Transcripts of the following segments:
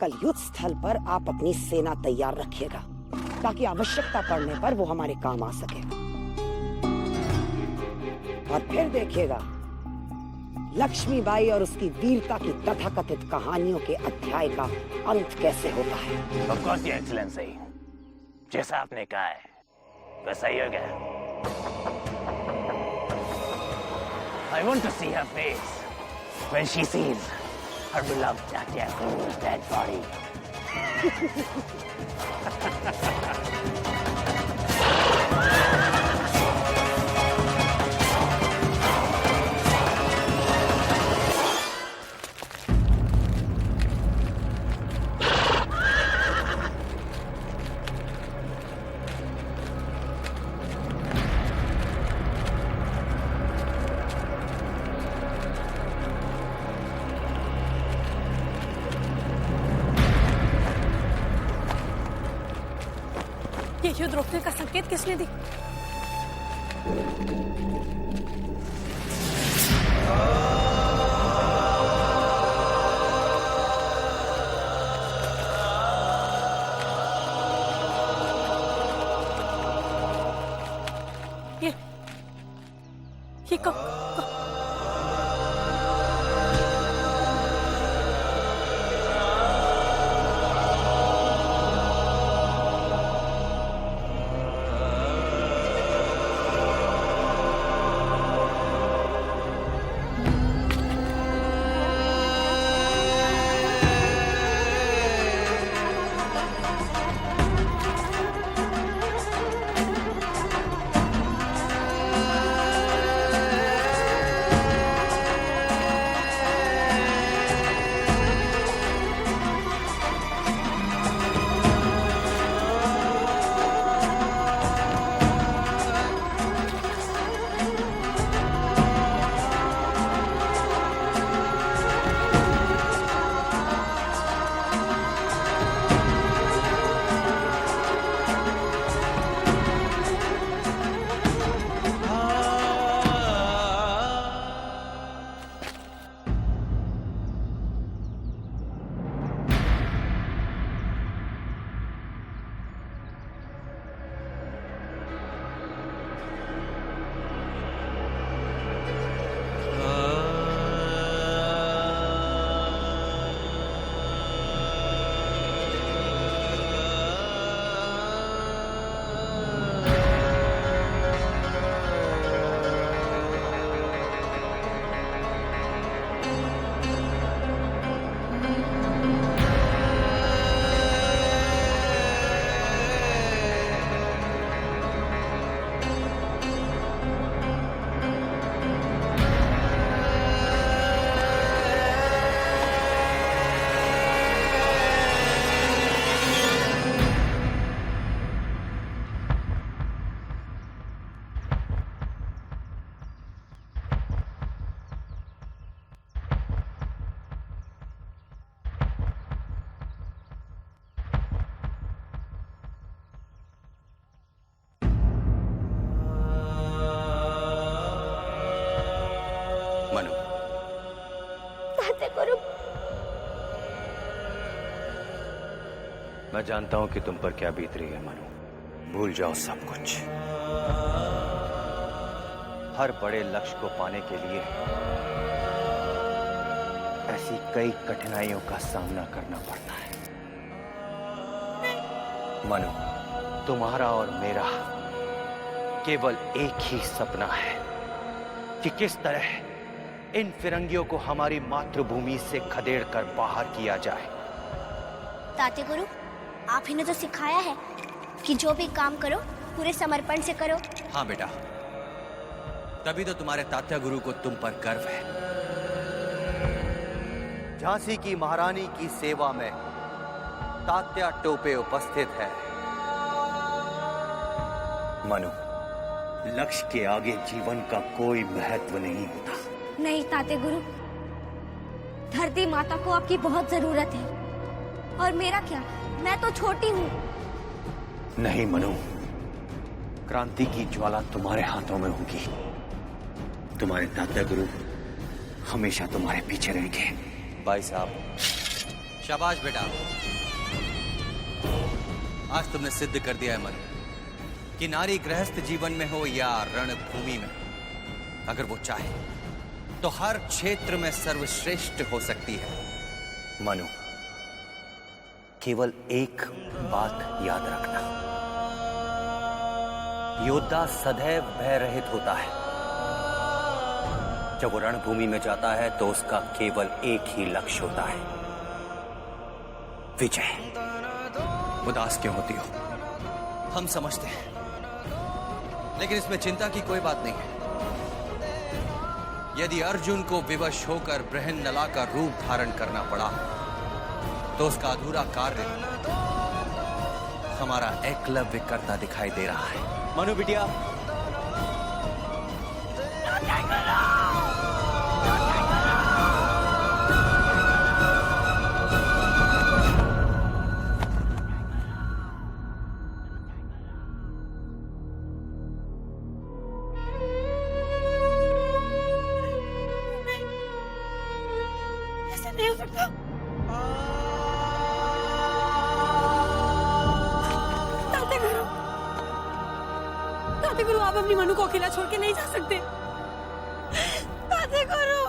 कल युद्ध स्थल पर आप अपनी सेना तैयार रखिएगा ताकि आवश्यकता पड़ने पर वो हमारे काम आ सके। और फिर देखिएगा लक्ष्मीबाई और उसकी वीरता की तथाकथित कहानियों के अध्याय का अंत कैसे होता है। Of course, Your Excellency. जैसा आपने कहा है वैसा ही हो गया। I want to see her face when she sees her beloved Tatya Guru's dead body. ये युद्ध रोकने का संकेत किसने दी? ये कब? मनु, गुरु, मैं जानता हूं कि तुम पर क्या बीत रही है मनु। भूल जाओ सब कुछ। हर बड़े लक्ष्य को पाने के लिए ऐसी कई कठिनाइयों का सामना करना पड़ता है। मनु, तुम्हारा और मेरा केवल एक ही सपना है कि किस तरह इन फिरंगियों को हमारी मातृभूमि से खदेड़ कर बाहर किया जाए। ताते गुरु, आप ही ने तो सिखाया है कि जो भी काम करो पूरे समर्पण से करो। हाँ बेटा, तभी तो तुम्हारे तात्या गुरु को तुम पर गर्व है। झांसी की महारानी की सेवा में तात्या टोपे उपस्थित है। मनु, लक्ष्य के आगे जीवन का कोई महत्व नहीं होता। नहीं ताते गुरु, धरती माता को आपकी बहुत जरूरत है। और मेरा क्या, मैं तो छोटी हूँ। नहीं मनु, क्रांति की ज्वाला तुम्हारे हाथों में होगी। तुम्हारे तात्या गुरु हमेशा तुम्हारे पीछे रहेंगे। भाई साहब, शाबाश बेटा, आज तुमने सिद्ध कर दिया है मनु कि नारी गृहस्थ जीवन में हो या रणभूमि में, अगर वो चाहे तो हर क्षेत्र में सर्वश्रेष्ठ हो सकती है। मनु, केवल एक बात याद रखना, योद्धा सदैव भय रहित होता है। जब वो रणभूमि में जाता है तो उसका केवल एक ही लक्ष्य होता है, विजय। उदास क्यों होती हो? हम समझते हैं, लेकिन इसमें चिंता की कोई बात नहीं है। यदि अर्जुन को विवश होकर बृहन्नला का रूप धारण करना पड़ा तो उसका अधूरा कार्य हमारा एकलव्य करता दिखाई दे रहा है। मनु बिटिया, ऐसा नहीं हो सकता। ताते गुरु, आप अपनी मनु को अकेला छोड़ के नहीं जा सकते। ताते गुरु,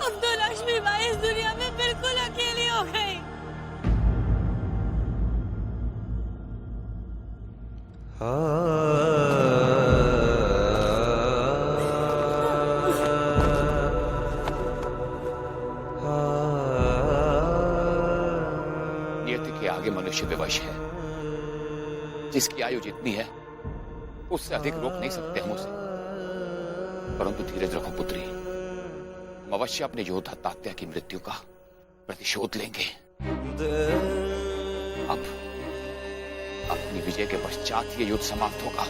अब तो लक्ष्मी बाई इस दुनिया में बिल्कुल अकेली हो गई। नियति के आगे मनुष्य विवश है। जिसकी आयु जितनी है उससे अधिक रोक नहीं सकते हम उसे। परंतु धीरज रखो पुत्री, हम अवश्य अपने योद्धा तात्या की मृत्यु का प्रतिशोध लेंगे। अब अपनी विजय के पश्चात ये युद्ध समाप्त होगा।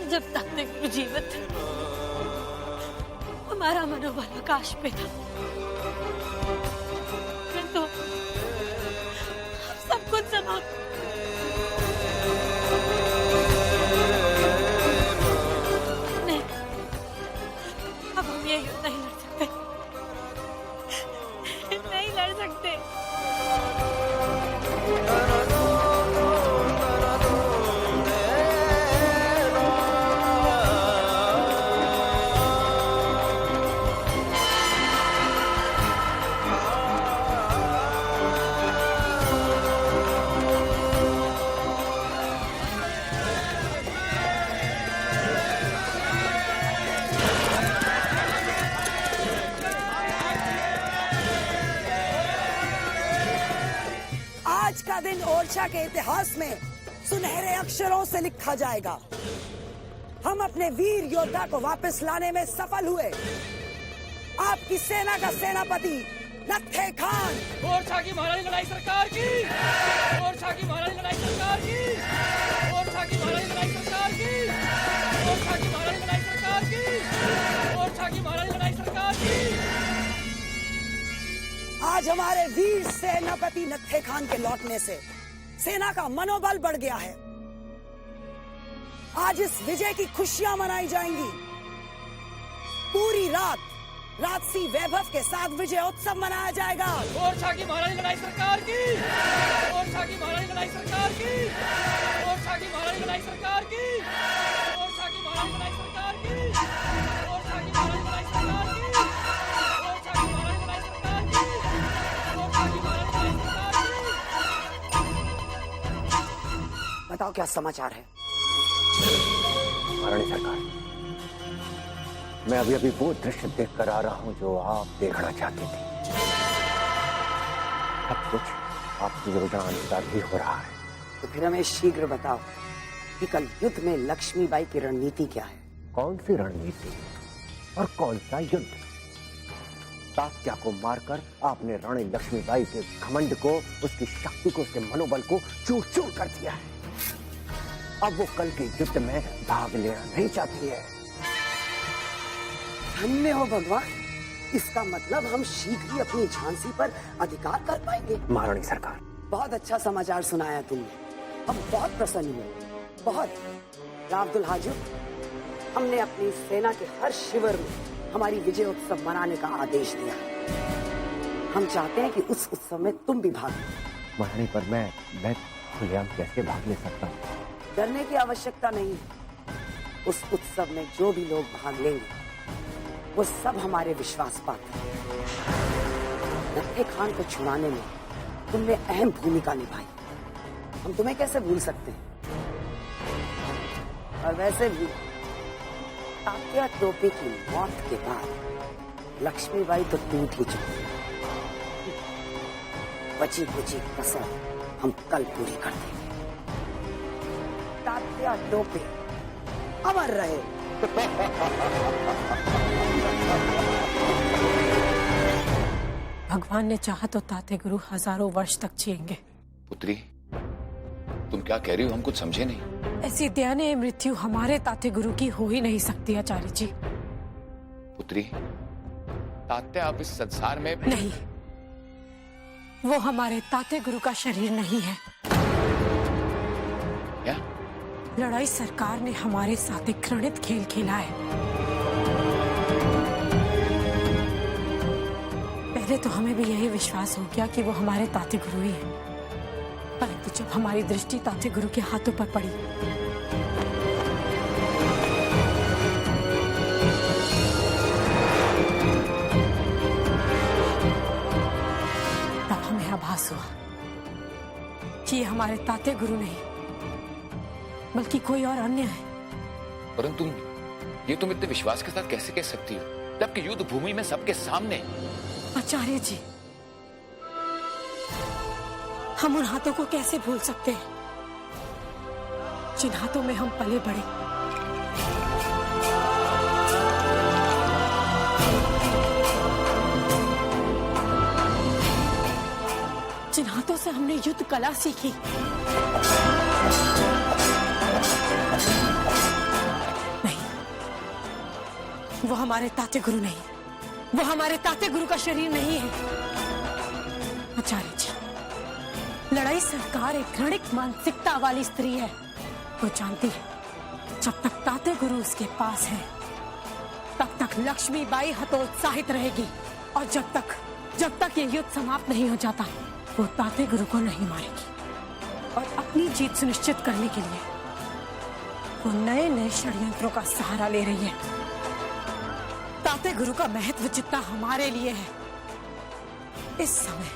जब ताते गुरु जीवित थे, हमारा मनोबल आकाश पे था, तो सब कुछ समाप्त। नहीं, अब हम ये युद्ध नहीं लड़ सकते, नहीं लड़ सकते। आज का दिन ओरछा के इतिहास में सुनहरे अक्षरों से लिखा जाएगा। हम अपने वीर योद्धा को वापस लाने में सफल हुए। आपकी सेना का सेनापति नत्थे खान। ओरछा की महारानी लड़ाई सरकार की। ओरछा की महारानी लड़ाई सरकार की। ओरछा की महारानी लड़ाई सरकार की। ओरछा की महारानी लड़ाई सरकार की। ओरछा की महारानी लड़ाई सरकार की। आज हमारे वीर सेनापति नत्थे खान के लौटने से सेना का मनोबल बढ़ गया है। आज इस विजय की खुशियां मनाई जाएंगी। पूरी रात राजसी वैभव के साथ विजय उत्सव मनाया जाएगा। ओरछा की महारानी लड़ाई सरकार की। ओरछा की महारानी लड़ाई सरकार की। ओरछा की महारानी लड़ाई सरकार की। ओरछा की महारानी लड़ाई सरकार की। ओरछा की महारानी लड़ाई सरकार की। ओरछा की महारानी लड़ाई सरकार की। ओरछा की महारानी लड़ाई सरकार की। बताओ क्या समाचार है? महारानी सरकार, मैं अभी अभी वो दृश्य देख कर आ रहा हूं जो आप देखना चाहती थी। सब कुछ आपकी योजना अनुसार ही हो रहा है। तो फिर हमें शीघ्र बताओ कि कल युद्ध में लक्ष्मीबाई की रणनीति क्या है? कौन सी रणनीति और कौन सा युद्ध? तात्या को मारकर आपने रानी लक्ष्मीबाई के घमंड को, उसकी शक्ति को, उसके मनोबल को चूर चूर कर दिया है। अब वो कल के युद्ध में भाग लेना नहीं चाहती है। धन्य हो भगवान, इसका मतलब हम शीघ्र ही अपनी झांसी पर अधिकार कर पाएंगे। महारानी सरकार, बहुत अच्छा समाचार सुनाया तुमने, हम बहुत प्रसन्न हुए। बहुत। राव दुल्हाजू, हमने अपनी सेना के हर शिविर में हमारी विजय उत्सव मनाने का आदेश दिया। हम चाहते हैं कि उस उत्सव में तुम भी भाग लो। महारानी, पर मैं खुलेआम कैसे भाग ले सकता हूँ? डरने की आवश्यकता नहीं। उस उत्सव में जो भी लोग भाग लेंगे वो सब हमारे विश्वास पात्र हैं। नत्थे खान को छुड़ाने में तुमने अहम भूमिका निभाई, हम तुम्हें कैसे भूल सकते हैं। और वैसे भी तात्या टोपे की मौत के बाद लक्ष्मीबाई तो टूट ही चुकी है। बची कुची कसर हम कल पूरी कर देंगे। तात्या टोपे अमर रहे। भगवान ने चाहा तो ताते गुरु हजारों वर्ष तक जिएंगे। पुत्री, तुम क्या कह रही हो? हम कुछ समझे नहीं। ऐसी दयनीय मृत्यु हमारे ताते गुरु की हो ही नहीं सकती आचार्य जी। पुत्री, तात्या अब इस संसार में नहीं, वो हमारे ताते गुरु का शरीर नहीं है। क्या? लड़ाई सरकार ने हमारे साथ एक घृणित खेल खेला है। पहले तो हमें भी यही विश्वास हो गया कि वो हमारे ताते गुरु ही हैं। परंतु जब हमारी दृष्टि ताते गुरु के हाथों पर पड़ी तब हमें आभास हुआ कि ये हमारे ताते गुरु नहीं बल्कि कोई और अन्य है। परंतु ये तुम इतने विश्वास के साथ कैसे कह सकती हो, जबकि युद्ध भूमि में सबके सामने? आचार्य जी, हम उन हाथों को कैसे भूल सकते हैं जिन हाथों में हम पले बढ़े। जिन हाथों से हमने युद्ध कला सीखी। नहीं, वो हमारे ताते गुरु नहीं, वो हमारे ताते गुरु का शरीर नहीं है। आचार्य जी, लड़ाई सरकार एक घृणित मानसिकता वाली स्त्री है। वो जानती है जब तक ताते गुरु उसके पास है तब तक लक्ष्मीबाई हतोत्साहित रहेगी, और जब तक ये युद्ध समाप्त नहीं हो जाता वो ताते गुरु को नहीं मारेगी। और अपनी जीत सुनिश्चित करने के लिए वो नए नए षड्यंत्रों का सहारा ले रही है। ताते गुरु का महत्व जितना हमारे लिए है, इस समय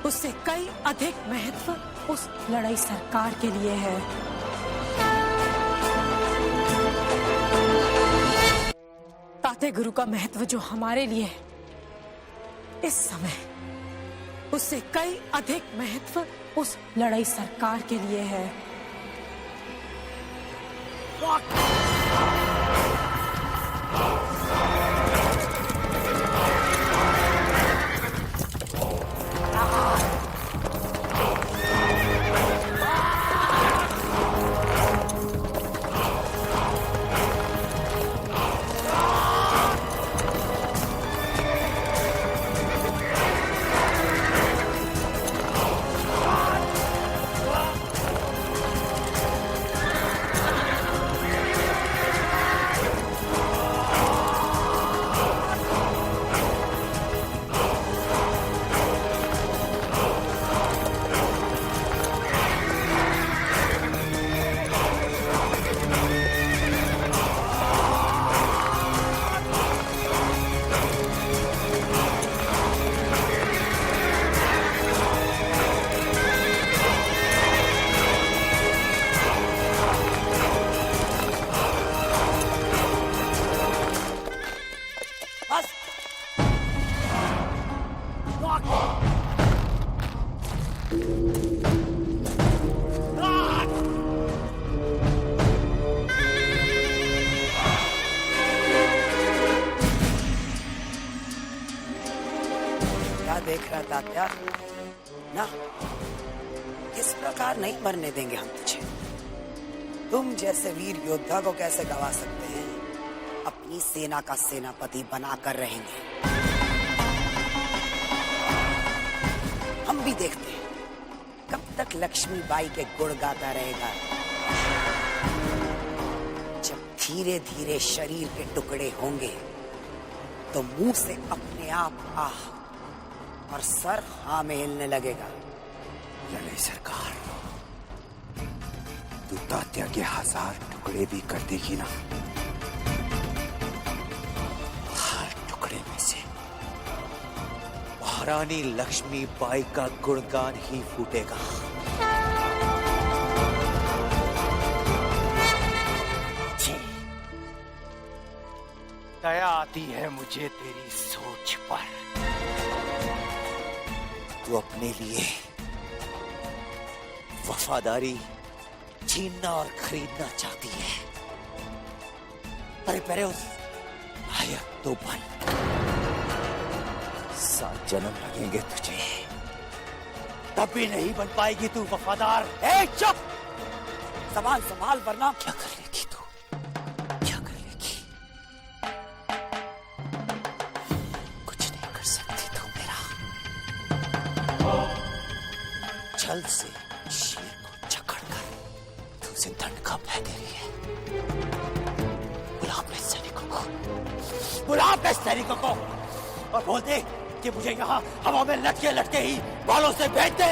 उससे कई अधिक महत्व उस लड़ाई सरकार के लिए है। ताते गुरु का महत्व जो हमारे लिए है, इस समय उससे कई अधिक महत्व उस लड़ाई सरकार के लिए है। देख रहा तात्या ना, इस प्रकार नहीं मरने देंगे हम तुझे। तुम जैसे वीर योद्धा को कैसे गवा सकते हैं, अपनी सेना का सेनापति बनाकर रहेंगे। हम भी देखते हैं कब तक लक्ष्मीबाई के गुण गाता रहेगा। जब धीरे धीरे शरीर के टुकड़े होंगे तो मुंह से अपने आप आह और सर हाँ में हिलने लगेगा। लड़ाई सरकार, तू तात्या के 1000 टुकड़े भी कर देगी ना, हर टुकड़े में से महारानी लक्ष्मी बाई का गुणगान ही फूटेगा। दया आती है मुझे तेरी सोच पर। तू अपने लिए वफादारी छीनना और खरीदना चाहती है, पर पहले उस लायक तो बन। 7 जन्म लगेंगे तुझे, तब भी नहीं बन पाएगी तू वफादार। ए चुप, सवाल संभाल वरना क्या कर लेगी तू, क्या कर लेगी? कुछ नहीं कर सकती तू मेरा। छल से शेर को जकड़कर तू उसे दंड का भय दे रही है। बुला अपने सैनिकों को, बुला अपने सैनिकों को और बोल दे कि मुझे यहाँ हवा में लटके लटके ही बालों से भेज दे।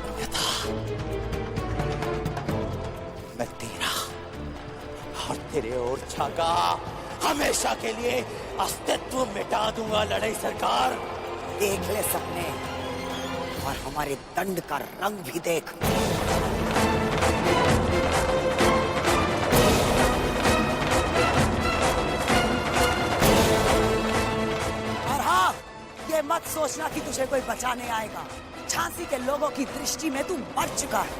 अन्यथा मैं तेरा और तेरे ओरछा का हमेशा के लिए अस्तित्व मिटा दूंगा। लड़ाई सरकार, देख ले सपने और हमारे दंड का रंग भी देख। और हाँ, ये मत सोचना कि तुझे कोई बचाने आएगा। झांसी के लोगों की दृष्टि में तू मर चुका है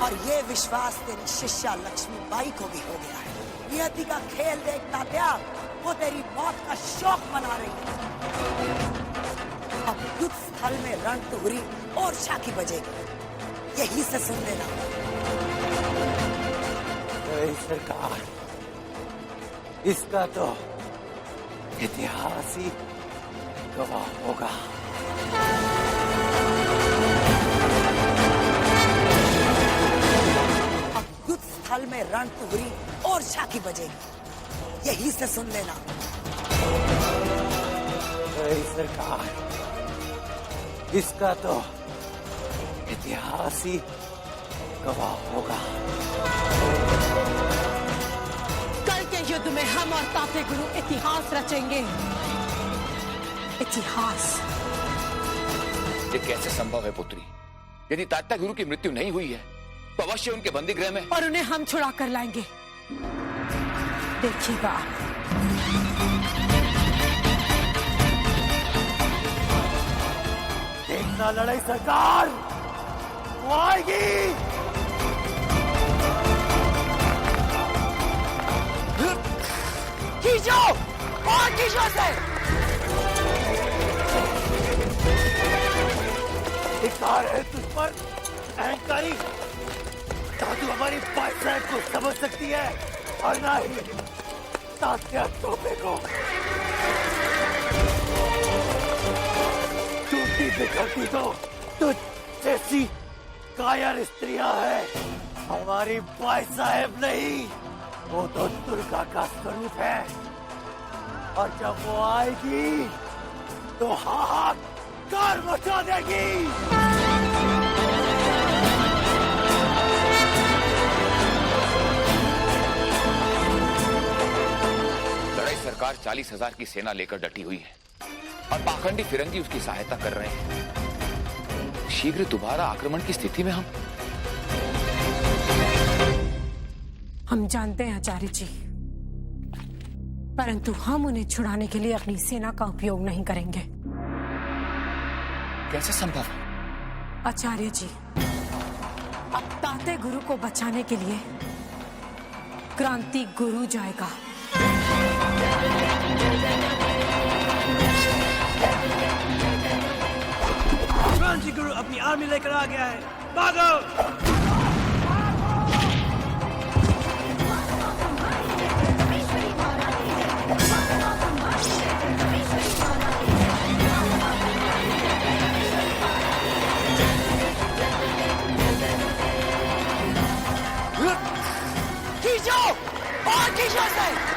और ये विश्वास तेरी शिष्या लक्ष्मीबाई को भी हो गया है। नियति का खेल देख तात्या, वो तेरी मौत का शौक मना रही है। अब युद्ध स्थल में रणतुहरी और शाखी बजेगी, यही से सुन लेना। लड़ाई सरकार, इसका तो इतिहास ही गवाह होगा। अब युद्ध स्थल में रणतुहरी और शाखी बजेगी, यही से सुन लेना। लड़ाई सरकार, इसका तो इतिहास ही गवाह होगा। कल के युद्ध में हम और ताते गुरु इतिहास रचेंगे। इतिहास। ये कैसे संभव है पुत्री? यदि तात्या गुरु की मृत्यु नहीं हुई है तो अवश्य उनके बंदी गृह में, और उन्हें हम छुड़ा कर लाएंगे। देखिएगा आप। देखना लड़ाई सरकार, वो आएगी। खींचो और खींचो से। धिक्कार है तुझ पर अहंकारी। क्या तू हमारी बॉयफ्रेंड को समझ सकती है और ना ही तात्या टोपे को? टूटी बिखरती तो तुझ जैसी कायर स्त्रियां है, हमारी बाई साहेब नहीं। वो तो दुर्गा का स्वरूप है और जब वो आएगी तो हाहाकार मचा देगी। लड़ाई सरकार 40,000 की सेना लेकर डटी हुई है और पाखंडी फिरंगी उसकी सहायता कर रहे हैं। शीघ्र दोबारा आक्रमण की स्थिति में हम जानते हैं आचार्य जी, परंतु हम उन्हें छुड़ाने के लिए अपनी सेना का उपयोग नहीं करेंगे। कैसे संभव है? आचार्य जी, अब ताते गुरु को बचाने के लिए क्रांति गुरु जाएगा। क्रांति गुरु अपनी आर्मी लेकर आ गया है, भागो! विश्वास है।